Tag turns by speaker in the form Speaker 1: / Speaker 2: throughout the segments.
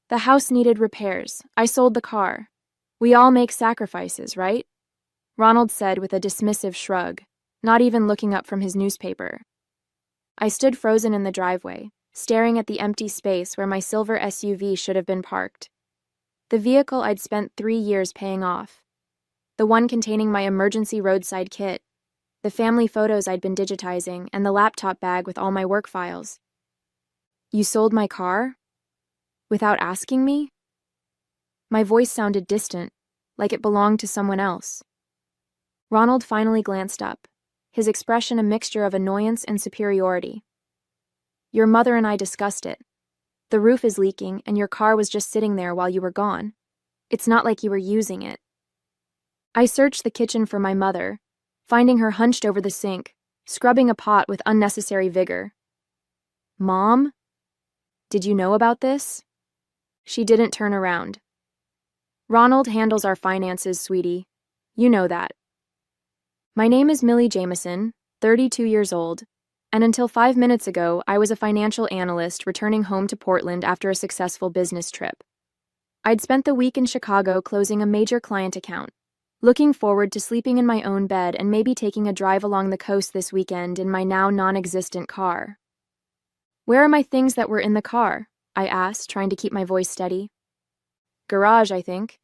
Speaker 1: The house needed repairs. I sold the car. We all make sacrifices, right? Ronald said with a dismissive shrug, not even looking up from his newspaper. I stood frozen in the driveway, staring at the empty space where my silver SUV should have been parked. The vehicle I'd spent 3 years paying off. The one containing my emergency roadside kit, the family photos I'd been digitizing, and the laptop bag with all my work files. You sold my car? Without asking me? My voice sounded distant, like it belonged to someone else. Ronald finally glanced up, his expression a mixture of annoyance and superiority. Your mother and I discussed it. The roof is leaking, and your car was just sitting there while you were gone. It's not like you were using it. I searched the kitchen for my mother, finding her hunched over the sink, scrubbing a pot with unnecessary vigor. Mom? Did you know about this? She didn't turn around. Ronald handles our finances, sweetie. You know that. My name is Millie Jameson, 32 years old, and until 5 minutes ago, I was a financial analyst returning home to Portland after a successful business trip. I'd spent the week in Chicago closing a major client account, looking forward to sleeping in my own bed and maybe taking a drive along the coast this weekend in my now non-existent car. Where are my things that were in the car? I asked, trying to keep my voice steady. Garage, I think.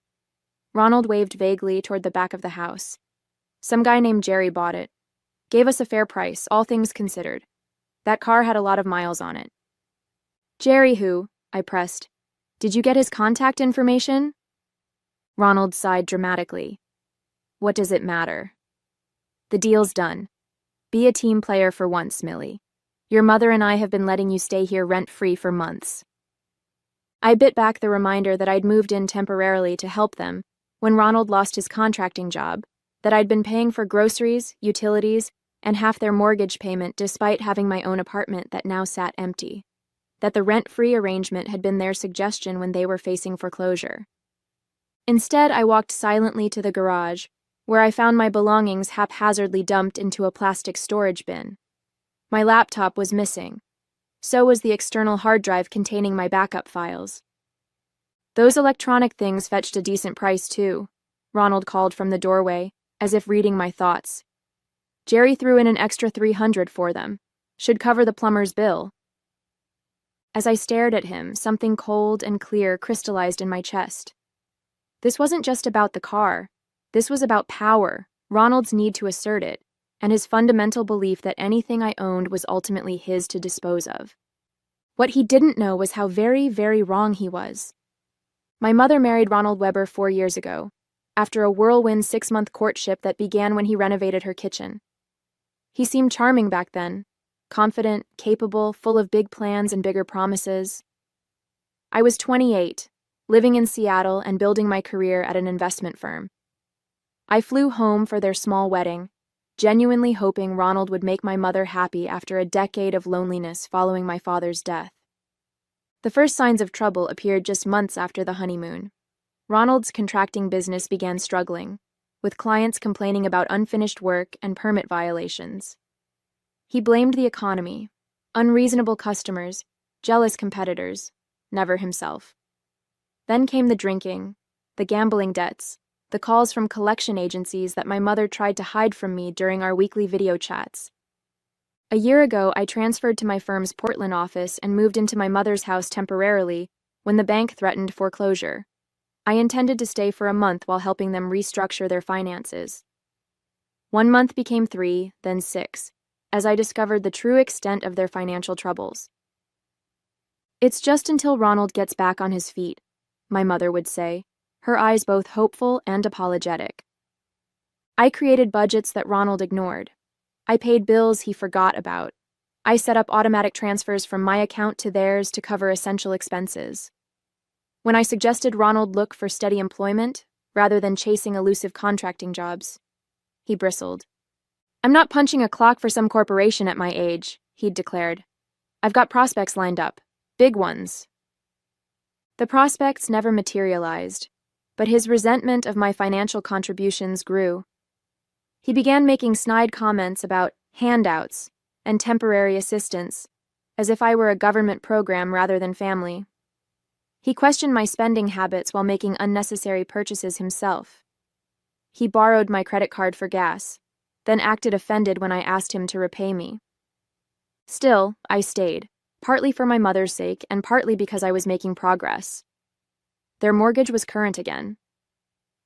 Speaker 1: Ronald waved vaguely toward the back of the house. Some guy named Jerry bought it. Gave us a fair price, all things considered. That car had a lot of miles on it. Jerry who? I pressed. Did you get his contact information? Ronald sighed dramatically. What does it matter? The deal's done. Be a team player for once, Millie. Your mother and I have been letting you stay here rent-free for months. I bit back the reminder that I'd moved in temporarily to help them when Ronald lost his contracting job, that I'd been paying for groceries, utilities, and half their mortgage payment despite having my own apartment that now sat empty, that the rent-free arrangement had been their suggestion when they were facing foreclosure. Instead, I walked silently to the garage, where I found my belongings haphazardly dumped into a plastic storage bin. My laptop was missing. So was the external hard drive containing my backup files. Those electronic things fetched a decent price, too, Ronald called from the doorway, as if reading my thoughts. Jerry threw in an extra $300 for them. Should cover the plumber's bill. As I stared at him, something cold and clear crystallized in my chest. This wasn't just about the car. This was about power, Ronald's need to assert it, and his fundamental belief that anything I owned was ultimately his to dispose of. What he didn't know was how very, very wrong he was. My mother married Ronald Weber 4 years ago, after a whirlwind 6-month courtship that began when he renovated her kitchen. He seemed charming back then, confident, capable, full of big plans and bigger promises. I was 28, living in Seattle and building my career at an investment firm. I flew home for their small wedding, genuinely hoping Ronald would make my mother happy after a decade of loneliness following my father's death. The first signs of trouble appeared just months after the honeymoon. Ronald's contracting business began struggling, with clients complaining about unfinished work and permit violations. He blamed the economy, unreasonable customers, jealous competitors, never himself. Then came the drinking, the gambling debts, the calls from collection agencies that my mother tried to hide from me during our weekly video chats. A year ago, I transferred to my firm's Portland office and moved into my mother's house temporarily when the bank threatened foreclosure. I intended to stay for a month while helping them restructure their finances. 1 month became 3, then 6, as I discovered the true extent of their financial troubles. It's just until Ronald gets back on his feet, my mother would say, her eyes both hopeful and apologetic. I created budgets that Ronald ignored. I paid bills he forgot about. I set up automatic transfers from my account to theirs to cover essential expenses. When I suggested Ronald look for steady employment, rather than chasing elusive contracting jobs, he bristled. I'm not punching a clock for some corporation at my age, he'd declared. I've got prospects lined up. Big ones. The prospects never materialized, but his resentment of my financial contributions grew. He began making snide comments about handouts and temporary assistance, as if I were a government program rather than family. He questioned my spending habits while making unnecessary purchases himself. He borrowed my credit card for gas, then acted offended when I asked him to repay me. Still, I stayed, partly for my mother's sake and partly because I was making progress. Their mortgage was current again.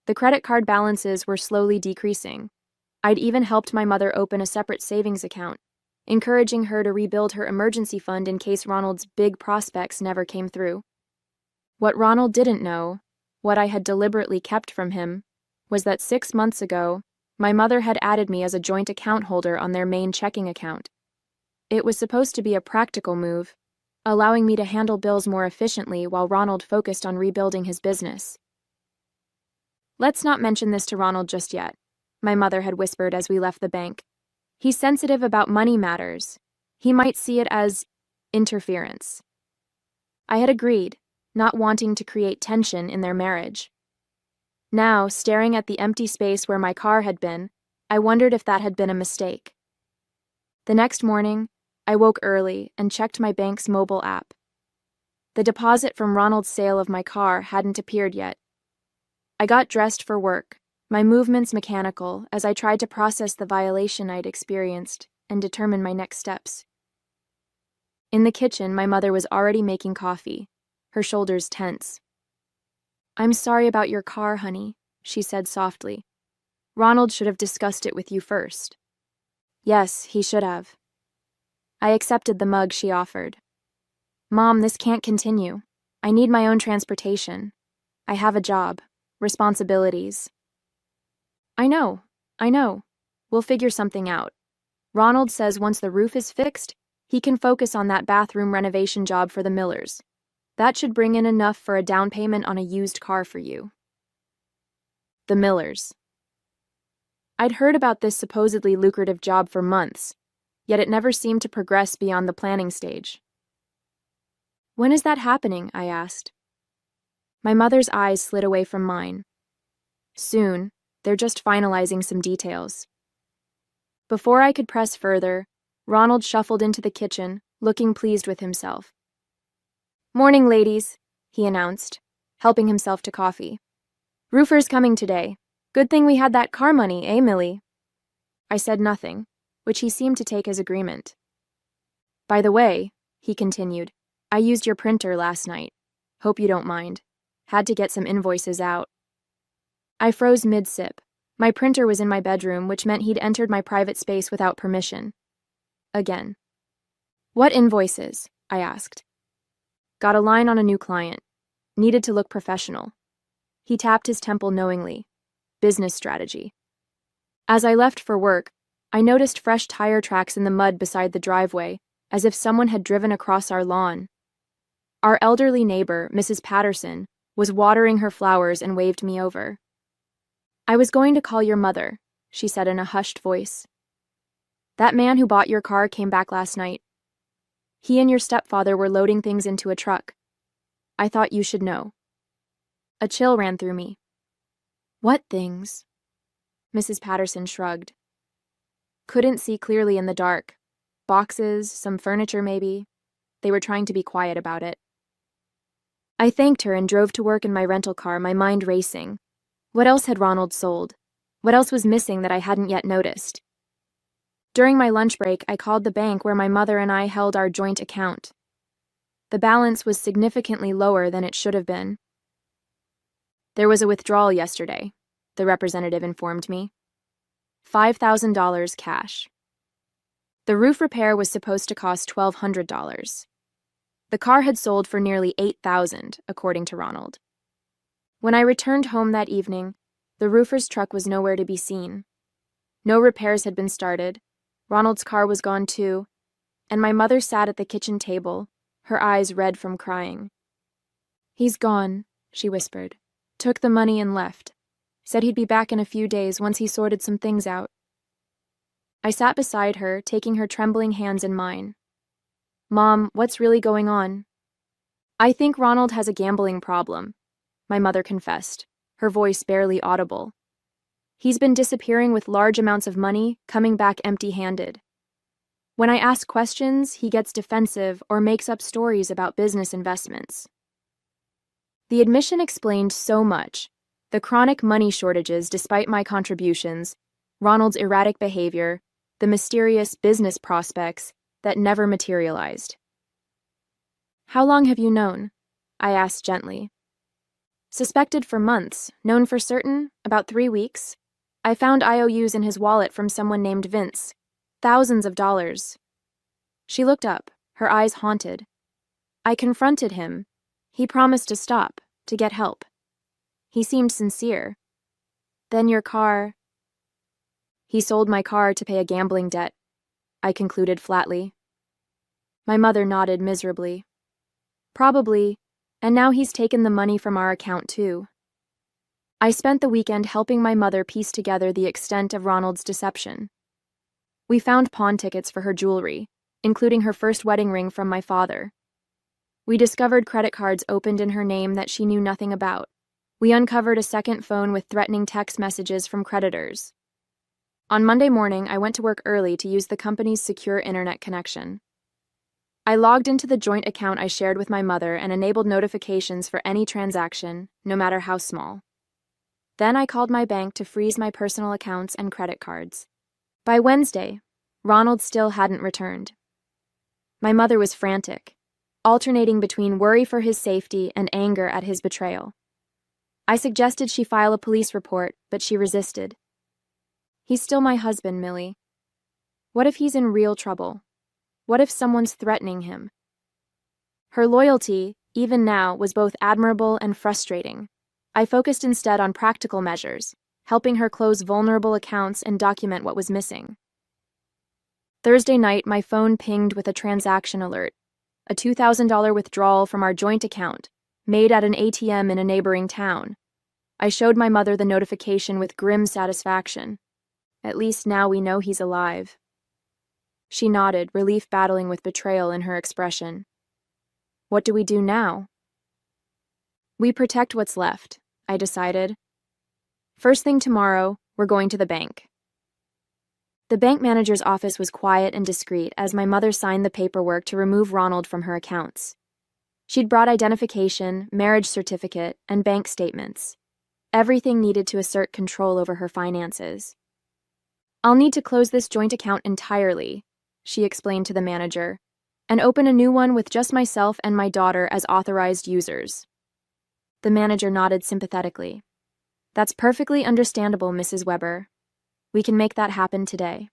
Speaker 1: The credit card balances were slowly decreasing. I'd even helped my mother open a separate savings account, encouraging her to rebuild her emergency fund in case Ronald's big prospects never came through. What Ronald didn't know, what I had deliberately kept from him, was that 6 months ago, my mother had added me as a joint account holder on their main checking account. It was supposed to be a practical move, allowing me to handle bills more efficiently while Ronald focused on rebuilding his business. "Let's not mention this to Ronald just yet," my mother had whispered as we left the bank. "He's sensitive about money matters. He might see it as interference." I had agreed, not wanting to create tension in their marriage. Now, staring at the empty space where my car had been, I wondered if that had been a mistake. The next morning, I woke early and checked my bank's mobile app. The deposit from Ronald's sale of my car hadn't appeared yet. I got dressed for work, my movements mechanical as I tried to process the violation I'd experienced and determine my next steps. In the kitchen, my mother was already making coffee, her shoulders tense. "I'm sorry about your car, honey," she said softly. "Ronald should have discussed it with you first." Yes, he should have. I accepted the mug she offered. "Mom, this can't continue. I need my own transportation. I have a job, responsibilities." I know. We'll figure something out. Ronald says once the roof is fixed, he can focus on that bathroom renovation job for the Millers. That should bring in enough for a down payment on a used car for you." The Millers. I'd heard about this supposedly lucrative job for months, yet it never seemed to progress beyond the planning stage. "When is that happening?" I asked. My mother's eyes slid away from mine. "Soon. They're just finalizing some details." Before I could press further, Ronald shuffled into the kitchen, looking pleased with himself. "Morning, ladies," he announced, helping himself to coffee. "Roofer's coming today. Good thing we had that car money, eh, Millie?" I said nothing, which he seemed to take as agreement. "By the way," he continued, "I used your printer last night. Hope you don't mind. Had to get some invoices out." I froze mid-sip. My printer was in my bedroom, which meant he'd entered my private space without permission. Again. "What invoices?" I asked. "Got a line on a new client. Needed to look professional." He tapped his temple knowingly. Business strategy. As I left for work, I noticed fresh tire tracks in the mud beside the driveway, as if someone had driven across our lawn. Our elderly neighbor, Mrs. Patterson, was watering her flowers and waved me over. "I was going to call your mother," she said in a hushed voice. "That man who bought your car came back last night. He and your stepfather were loading things into a truck. I thought you should know." A chill ran through me. "What things?" Mrs. Patterson shrugged. "Couldn't see clearly in the dark. Boxes, some furniture maybe. They were trying to be quiet about it." I thanked her and drove to work in my rental car, my mind racing. What else had Ronald sold? What else was missing that I hadn't yet noticed? During my lunch break, I called the bank where my mother and I held our joint account. The balance was significantly lower than it should have been. "There was a withdrawal yesterday," the representative informed me. $5,000 cash. The roof repair was supposed to cost $1,200. The car had sold for nearly $8,000, according to Ronald. When I returned home that evening, the roofer's truck was nowhere to be seen. No repairs had been started, Ronald's car was gone too, and my mother sat at the kitchen table, her eyes red from crying. "He's gone," she whispered. "Took the money and left. Said he'd be back in a few days once he sorted some things out." I sat beside her, taking her trembling hands in mine. "Mom, what's really going on?" "I think Ronald has a gambling problem," my mother confessed, her voice barely audible. "He's been disappearing with large amounts of money, coming back empty-handed. When I ask questions, he gets defensive or makes up stories about business investments." The admission explained so much. The chronic money shortages despite my contributions, Ronald's erratic behavior, the mysterious business prospects that never materialized. "How long have you known?" I asked gently. "Suspected for months, known for certain, about 3 weeks. I found IOUs in his wallet from someone named Vince. Thousands of dollars." She looked up, her eyes haunted. "I confronted him. He promised to stop, to get help. He seemed sincere. Then your car—" "He sold my car to pay a gambling debt," I concluded flatly. My mother nodded miserably. "Probably, and now he's taken the money from our account too." I spent the weekend helping my mother piece together the extent of Ronald's deception. We found pawn tickets for her jewelry, including her first wedding ring from my father. We discovered credit cards opened in her name that she knew nothing about. We uncovered a second phone with threatening text messages from creditors. On Monday morning, I went to work early to use the company's secure internet connection. I logged into the joint account I shared with my mother and enabled notifications for any transaction, no matter how small. Then I called my bank to freeze my personal accounts and credit cards. By Wednesday, Ronald still hadn't returned. My mother was frantic, alternating between worry for his safety and anger at his betrayal. I suggested she file a police report, but she resisted. "He's still my husband, Millie. What if he's in real trouble? What if someone's threatening him?" Her loyalty, even now, was both admirable and frustrating. I focused instead on practical measures, helping her close vulnerable accounts and document what was missing. Thursday night, my phone pinged with a transaction alert, a $2,000 withdrawal from our joint account, made at an ATM in a neighboring town. I showed my mother the notification with grim satisfaction. "At least now we know he's alive." She nodded, relief battling with betrayal in her expression. "What do we do now?" "We protect what's left," I decided. "First thing tomorrow, we're going to the bank." The bank manager's office was quiet and discreet as my mother signed the paperwork to remove Ronald from her accounts. She'd brought identification, marriage certificate, and bank statements. Everything needed to assert control over her finances. "I'll need to close this joint account entirely," she explained to the manager, "and open a new one with just myself and my daughter as authorized users." The manager nodded sympathetically. "That's perfectly understandable, Mrs. Weber. We can make that happen today."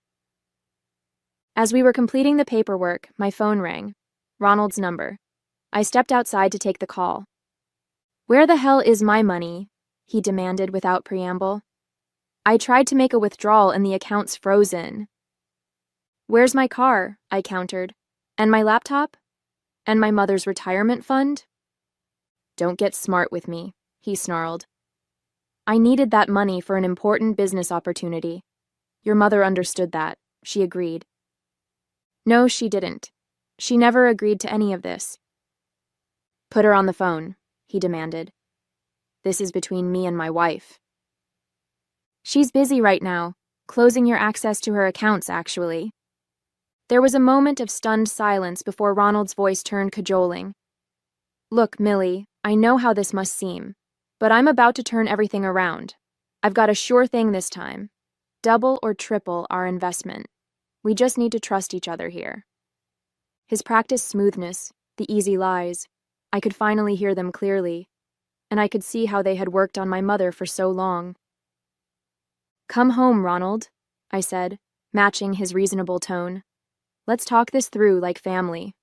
Speaker 1: As we were completing the paperwork, my phone rang. Ronald's number. I stepped outside to take the call. "Where the hell is my money?" he demanded without preamble. "I tried to make a withdrawal and the account's frozen." "Where's my car?" I countered. "And my laptop? And my mother's retirement fund?" "Don't get smart with me," he snarled. "I needed that money for an important business opportunity. Your mother understood that," she agreed. "No, she didn't. She never agreed to any of this." "Put her on the phone," he demanded. "This is between me and my wife." "She's busy right now, closing your access to her accounts, actually." There was a moment of stunned silence before Ronald's voice turned cajoling. "Look, Millie, I know how this must seem, but I'm about to turn everything around. I've got a sure thing this time. Double or triple our investment. We just need to trust each other here." His practiced smoothness, the easy lies, I could finally hear them clearly, and I could see how they had worked on my mother for so long. "Come home, Ronald," I said, matching his reasonable tone. "Let's talk this through like family."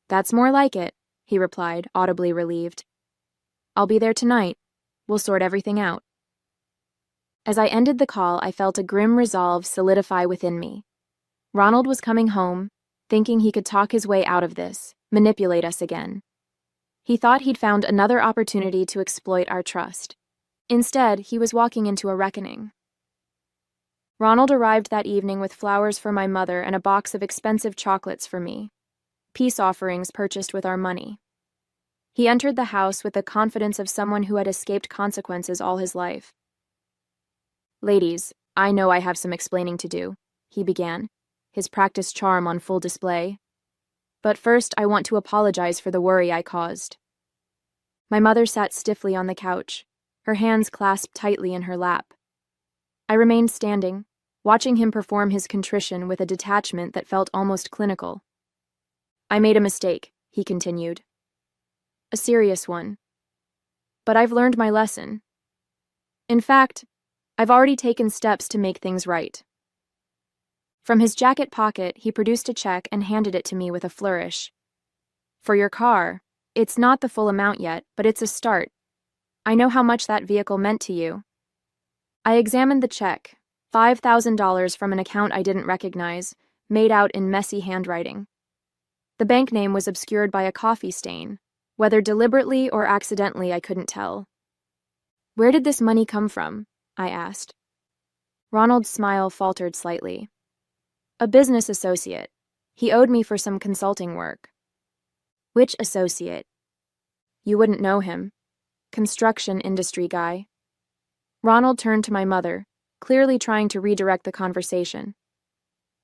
Speaker 1: "That's more like it," he replied, audibly relieved. "I'll be there tonight. We'll sort everything out." As I ended the call, I felt a grim resolve solidify within me. Ronald was coming home, thinking he could talk his way out of this, manipulate us again. He thought he'd found another opportunity to exploit our trust. Instead, he was walking into a reckoning. Ronald arrived that evening with flowers for my mother and a box of expensive chocolates for me, peace offerings purchased with our money. He entered the house with the confidence of someone who had escaped consequences all his life. "Ladies, I know I have some explaining to do," he began, his practiced charm on full display. "But first, I want to apologize for the worry I caused." My mother sat stiffly on the couch, her hands clasped tightly in her lap. I remained standing, watching him perform his contrition with a detachment that felt almost clinical. I made a mistake, he continued. A serious one. But I've learned my lesson. In fact, I've already taken steps to make things right. From his jacket pocket, he produced a check and handed it to me with a flourish. For your car, it's not the full amount yet, but it's a start. I know how much that vehicle meant to you. I examined the check, $5,000 from an account I didn't recognize, made out in messy handwriting. The bank name was obscured by a coffee stain. Whether deliberately or accidentally, I couldn't tell. Where did this money come from? I asked. Ronald's smile faltered slightly. A business associate. He owed me for some consulting work. Which associate? You wouldn't know him. Construction industry guy. Ronald turned to my mother, clearly trying to redirect the conversation.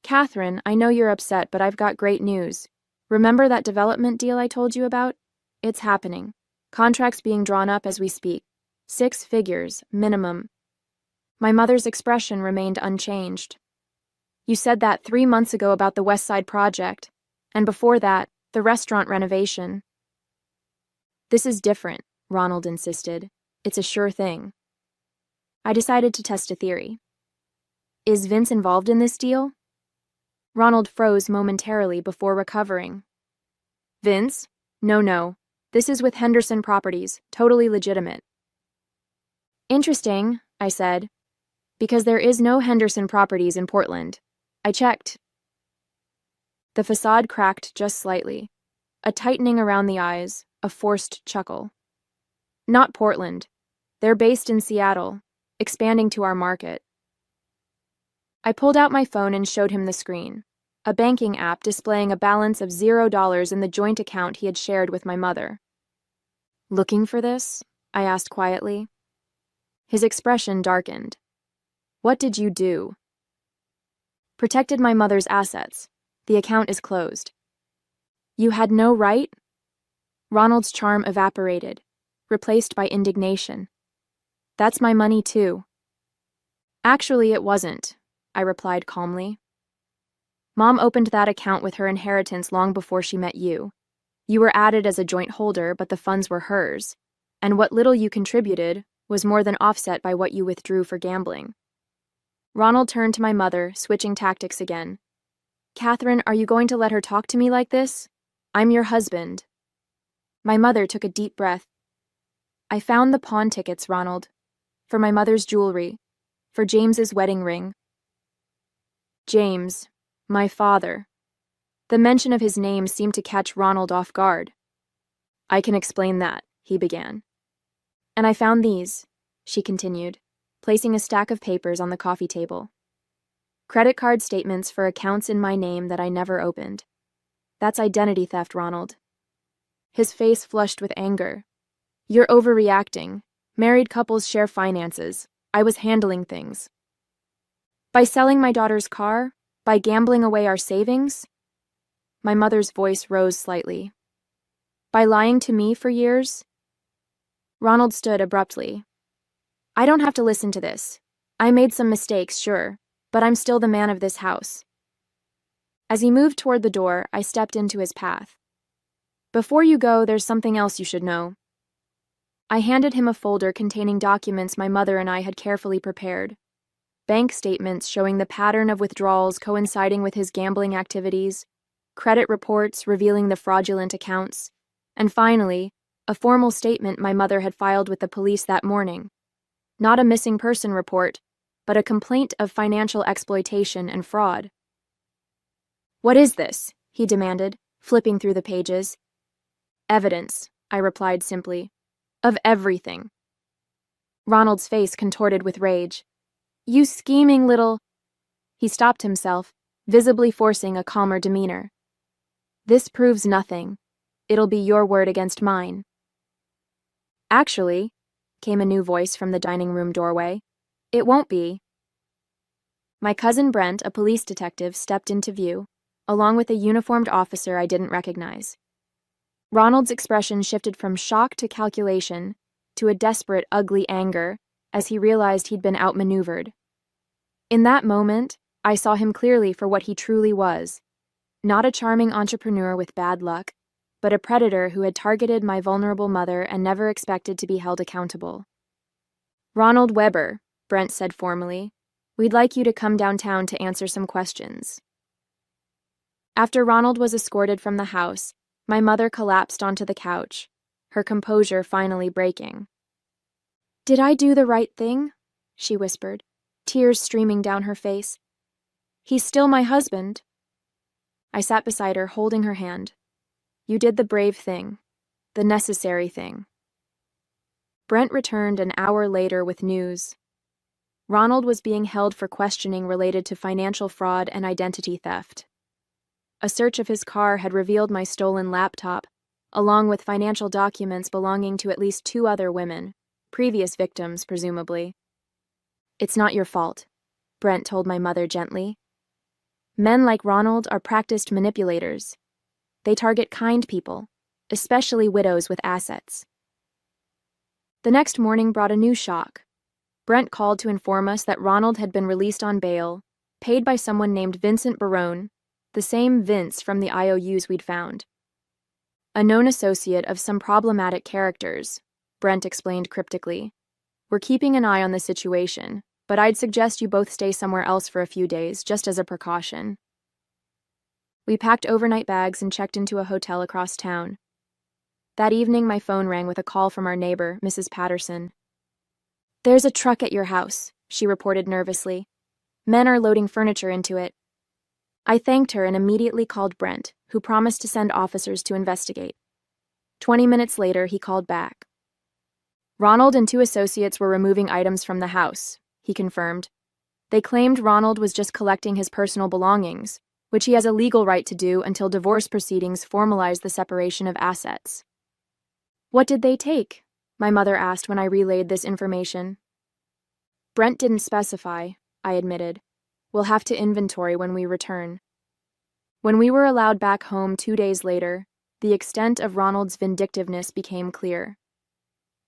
Speaker 1: Catherine, I know you're upset, but I've got great news. Remember that development deal I told you about? It's happening. Contracts being drawn up as we speak. 6 figures, minimum. My mother's expression remained unchanged. You said that 3 months ago about the West Side project, and before that, the restaurant renovation. This is different, Ronald insisted. It's a sure thing. I decided to test a theory. Is Vince involved in this deal? Ronald froze momentarily before recovering. Vince? No. This is with Henderson Properties, totally legitimate. Interesting, I said, because there is no Henderson Properties in Portland. I checked. The facade cracked just slightly, a tightening around the eyes, a forced chuckle. Not Portland. They're based in Seattle, expanding to our market. I pulled out my phone and showed him the screen, a banking app displaying a balance of $0 in the joint account he had shared with my mother. Looking for this? I asked quietly. His expression darkened. What did you do? Protected my mother's assets. The account is closed. You had no right? Ronald's charm evaporated, replaced by indignation. That's my money too. Actually, it wasn't, I replied calmly. Mom opened that account with her inheritance long before she met you. You were added as a joint holder, but the funds were hers, and what little you contributed was more than offset by what you withdrew for gambling. Ronald turned to my mother, switching tactics again. Catherine, are you going to let her talk to me like this? I'm your husband. My mother took a deep breath. I found the pawn tickets, Ronald. For my mother's jewelry. For James's wedding ring. James, my father. The mention of his name seemed to catch Ronald off guard. I can explain that, he began. And I found these, she continued, placing a stack of papers on the coffee table. Credit card statements for accounts in my name that I never opened. That's identity theft, Ronald. His face flushed with anger. You're overreacting. Married couples share finances. I was handling things. By selling my daughter's car? By gambling away our savings? My mother's voice rose slightly. By lying to me for years? Ronald stood abruptly. I don't have to listen to this. I made some mistakes, sure, but I'm still the man of this house. As he moved toward the door, I stepped into his path. Before you go, there's something else you should know. I handed him a folder containing documents my mother and I had carefully prepared. Bank statements showing the pattern of withdrawals coinciding with his gambling activities, credit reports revealing the fraudulent accounts, and finally, a formal statement my mother had filed with the police that morning. Not a missing person report, but a complaint of financial exploitation and fraud. What is this? He demanded, flipping through the pages. Evidence, I replied simply. Of everything. Ronald's face contorted with rage. You scheming little... He stopped himself, visibly forcing a calmer demeanor. This proves nothing. It'll be your word against mine. Actually, came a new voice from the dining room doorway, it won't be. My cousin Brent, a police detective, stepped into view, along with a uniformed officer I didn't recognize. Ronald's expression shifted from shock to calculation to a desperate, ugly anger as he realized he'd been outmaneuvered. In that moment, I saw him clearly for what he truly was. Not a charming entrepreneur with bad luck, but a predator who had targeted my vulnerable mother and never expected to be held accountable. "Ronald Weber," Brent said formally, "we'd like you to come downtown to answer some questions." After Ronald was escorted from the house, my mother collapsed onto the couch, her composure finally breaking. "Did I do the right thing?" she whispered, tears streaming down her face. "He's still my husband." I sat beside her, holding her hand. "You did the brave thing, the necessary thing." Brent returned an hour later with news. Ronald was being held for questioning related to financial fraud and identity theft. A search of his car had revealed my stolen laptop, along with financial documents belonging to at least 2 other women, previous victims, presumably. "It's not your fault," Brent told my mother gently. "Men like Ronald are practiced manipulators. They target kind people, especially widows with assets." The next morning brought a new shock. Brent called to inform us that Ronald had been released on bail, paid by someone named Vincent Barone, the same Vince from the IOUs we'd found. "A known associate of some problematic characters," Brent explained cryptically. "We're keeping an eye on the situation, but I'd suggest you both stay somewhere else for a few days, just as a precaution." We packed overnight bags and checked into a hotel across town. That evening, my phone rang with a call from our neighbor, Mrs. Patterson. "There's a truck at your house," she reported nervously. "Men are loading furniture into it." I thanked her and immediately called Brent, who promised to send officers to investigate. 20 minutes later, he called back. "Ronald and 2 associates were removing items from the house," he confirmed. "They claimed Ronald was just collecting his personal belongings, which he has a legal right to do until divorce proceedings formalize the separation of assets." "What did they take?" my mother asked when I relayed this information. "Brent didn't specify," I admitted. "We'll have to inventory when we return." When we were allowed back home 2 days later, the extent of Ronald's vindictiveness became clear.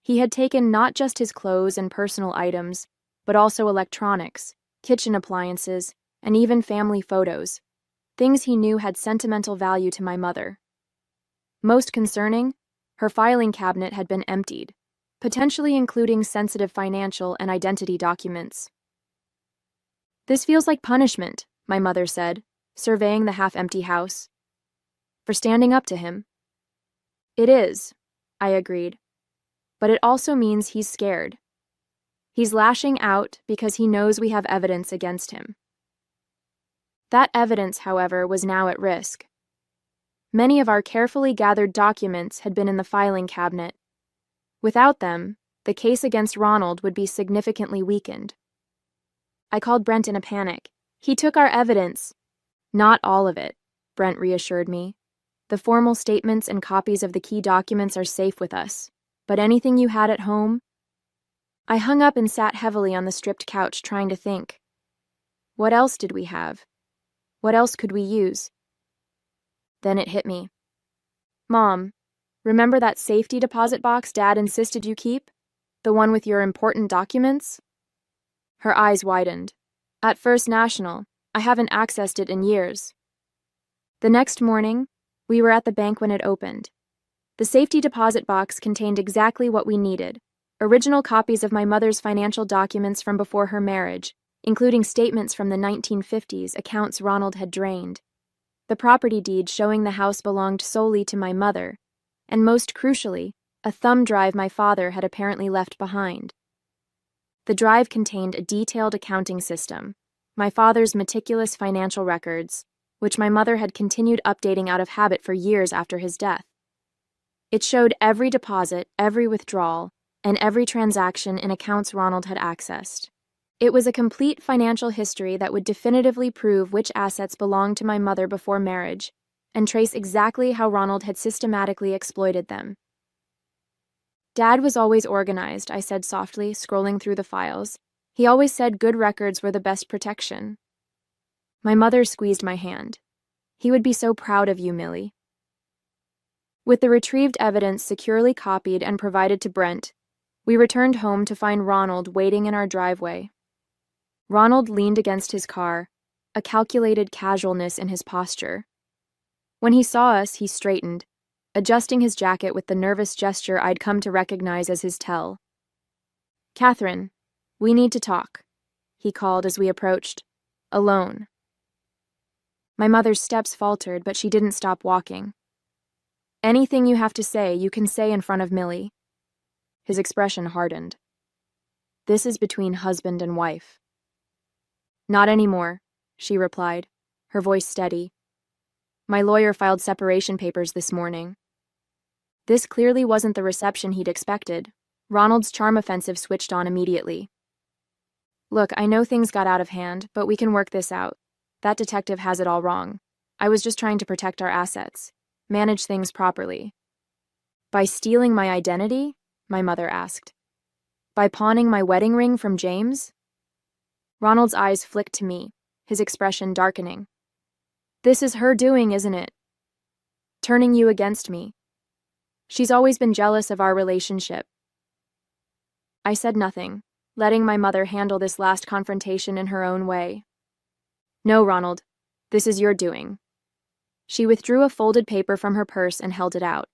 Speaker 1: He had taken not just his clothes and personal items, but also electronics, kitchen appliances, and even family photos, things he knew had sentimental value to my mother. Most concerning, her filing cabinet had been emptied, potentially including sensitive financial and identity documents. "This feels like punishment," my mother said, surveying the half-empty house. "For standing up to him." "It is," I agreed. "But it also means he's scared. He's lashing out because he knows we have evidence against him." That evidence, however, was now at risk. Many of our carefully gathered documents had been in the filing cabinet. Without them, the case against Ronald would be significantly weakened. I called Brent in a panic. "He took our evidence." "Not all of it," Brent reassured me. "The formal statements and copies of the key documents are safe with us, but anything you had at home?" I hung up and sat heavily on the stripped couch, trying to think. What else did we have? What else could we use? Then it hit me. "Mom, remember that safety deposit box Dad insisted you keep? The one with your important documents?" Her eyes widened. "At First National. I haven't accessed it in years." The next morning, we were at the bank when it opened. The safety deposit box contained exactly what we needed: original copies of my mother's financial documents from before her marriage, including statements from the 1950s, accounts Ronald had drained, the property deed showing the house belonged solely to my mother, and most crucially, a thumb drive my father had apparently left behind. The drive contained a detailed accounting system, my father's meticulous financial records, which my mother had continued updating out of habit for years after his death. It showed every deposit, every withdrawal, and every transaction in accounts Ronald had accessed. It was a complete financial history that would definitively prove which assets belonged to my mother before marriage, and trace exactly how Ronald had systematically exploited them. "Dad was always organized," I said softly, scrolling through the files. "He always said good records were the best protection." My mother squeezed my hand. "He would be so proud of you, Millie." With the retrieved evidence securely copied and provided to Brent, we returned home to find Ronald waiting in our driveway. Ronald leaned against his car, a calculated casualness in his posture. When he saw us, he straightened, adjusting his jacket with the nervous gesture I'd come to recognize as his tell. "Catherine, we need to talk," he called as we approached, alone. My mother's steps faltered, but she didn't stop walking. "Anything you have to say, you can say in front of Millie." His expression hardened. "This is between husband and wife." "Not anymore," she replied, her voice steady. "My lawyer filed separation papers this morning." This clearly wasn't the reception he'd expected. Ronald's charm offensive switched on immediately. "Look, I know things got out of hand, but we can work this out. That detective has it all wrong. I was just trying to protect our assets, manage things properly." "By stealing my identity?" my mother asked. "By pawning my wedding ring from James?" Ronald's eyes flicked to me, his expression darkening. "This is her doing, isn't it? Turning you against me. She's always been jealous of our relationship." I said nothing, letting my mother handle this last confrontation in her own way. "No, Ronald, this is your doing." She withdrew a folded paper from her purse and held it out.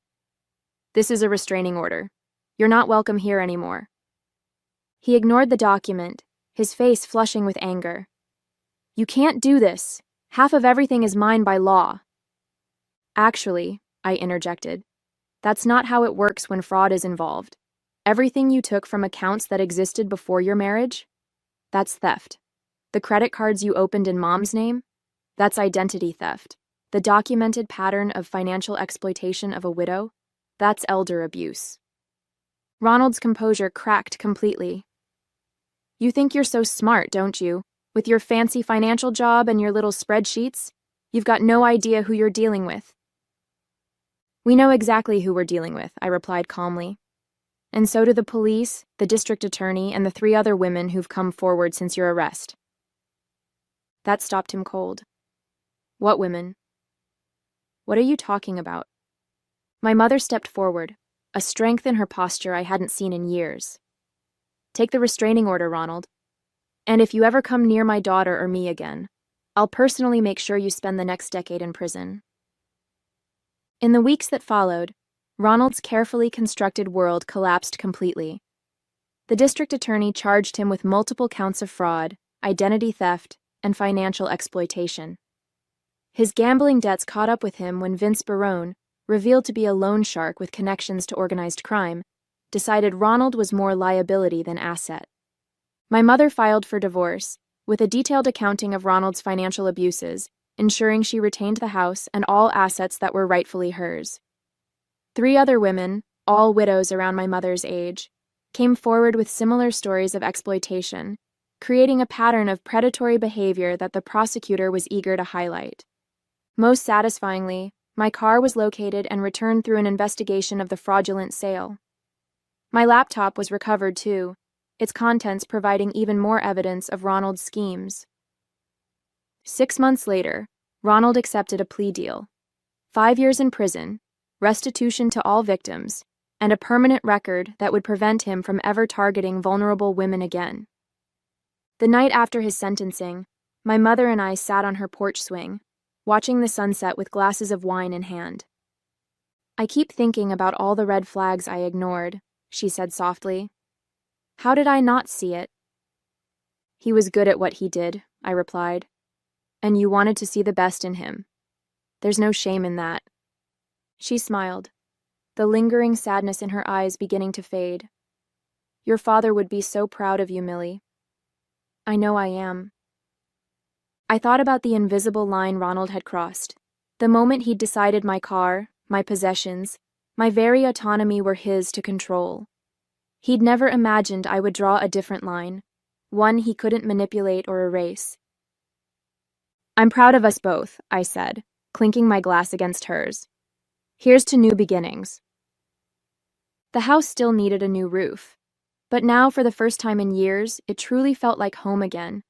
Speaker 1: "This is a restraining order. You're not welcome here anymore." He ignored the document, his face flushing with anger. "You can't do this. Half of everything is mine by law." "Actually," I interjected, "that's not how it works when fraud is involved. Everything you took from accounts that existed before your marriage? That's theft. The credit cards you opened in Mom's name? That's identity theft. The documented pattern of financial exploitation of a widow? That's elder abuse." Ronald's composure cracked completely. "You think you're so smart, don't you? With your fancy financial job and your little spreadsheets, you've got no idea who you're dealing with." "We know exactly who we're dealing with," I replied calmly. "And so do the police, the district attorney, and the 3 other women who've come forward since your arrest." That stopped him cold. "What women? What are you talking about?" My mother stepped forward, a strength in her posture I hadn't seen in years. "Take the restraining order, Ronald. And if you ever come near my daughter or me again, I'll personally make sure you spend the next decade in prison." In the weeks that followed, Ronald's carefully constructed world collapsed completely. The district attorney charged him with multiple counts of fraud, identity theft, and financial exploitation. His gambling debts caught up with him when Vince Barone, revealed to be a loan shark with connections to organized crime, decided Ronald was more liability than asset. My mother filed for divorce, with a detailed accounting of Ronald's financial abuses, ensuring she retained the house and all assets that were rightfully hers. 3 other women, all widows around my mother's age, came forward with similar stories of exploitation, creating a pattern of predatory behavior that the prosecutor was eager to highlight. Most satisfyingly, my car was located and returned through an investigation of the fraudulent sale. My laptop was recovered too, its contents providing even more evidence of Ronald's schemes. 6 months later, Ronald accepted a plea deal. 5 years in prison, restitution to all victims, and a permanent record that would prevent him from ever targeting vulnerable women again. The night after his sentencing, my mother and I sat on her porch swing, watching the sunset with glasses of wine in hand. "I keep thinking about all the red flags I ignored," she said softly. "How did I not see it?" "He was good at what he did," I replied. "And you wanted to see the best in him. There's no shame in that." She smiled, the lingering sadness in her eyes beginning to fade. "Your father would be so proud of you, Millie." "I know I am." I thought about the invisible line Ronald had crossed. The moment he'd decided my car, my possessions, my very autonomy were his to control. He'd never imagined I would draw a different line, one he couldn't manipulate or erase. "I'm proud of us both," I said, clinking my glass against hers. "Here's to new beginnings." The house still needed a new roof, but now for the first time in years, it truly felt like home again,